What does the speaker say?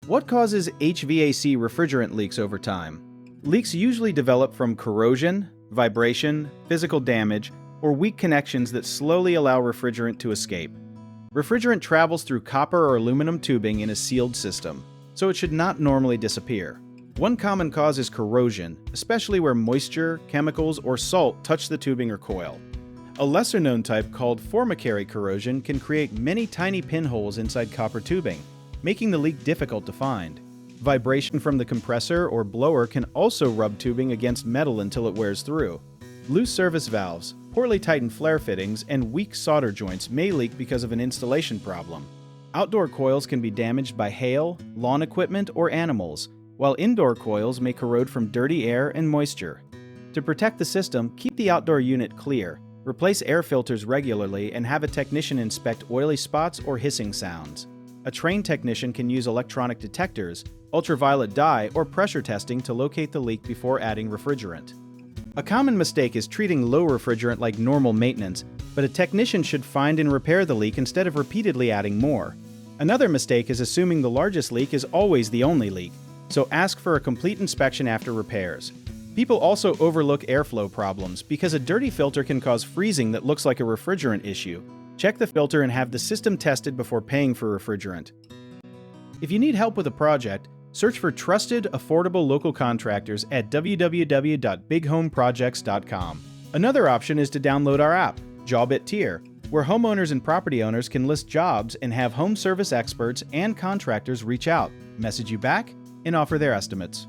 What causes HVAC refrigerant leaks over time? Leaks usually develop from corrosion, vibration, physical damage, or weak connections that slowly allow refrigerant to escape. Refrigerant travels through copper or aluminum tubing in a sealed system, so it should not normally disappear. One common cause is corrosion, especially where moisture, chemicals, or salt touch the tubing or coil. A lesser-known type called formicary corrosion can create many tiny pinholes inside copper tubing, making the leak difficult to find. Vibration from the compressor or blower can also rub tubing against metal until it wears through. Loose service valves, poorly tightened flare fittings, and weak solder joints may leak because of an installation problem. Outdoor coils can be damaged by hail, lawn equipment, or animals, while indoor coils may corrode from dirty air and moisture. To protect the system, keep the outdoor unit clear, replace air filters regularly, and have a technician inspect oily spots or hissing sounds. A trained technician can use electronic detectors, ultraviolet dye, or pressure testing to locate the leak before adding refrigerant. A common mistake is treating low refrigerant like normal maintenance, but a technician should find and repair the leak instead of repeatedly adding more. Another mistake is assuming the largest leak is always the only leak, so ask for a complete inspection after repairs. People also overlook airflow problems because a dirty filter can cause freezing that looks like a refrigerant issue. Check the filter and have the system tested before paying for refrigerant. If you need help with a project, search for trusted, affordable local contractors at www.bighomeprojects.com. Another option is to download our app, Job It Tier, where homeowners and property owners can list jobs and have home service experts and contractors reach out, message you back, and offer their estimates.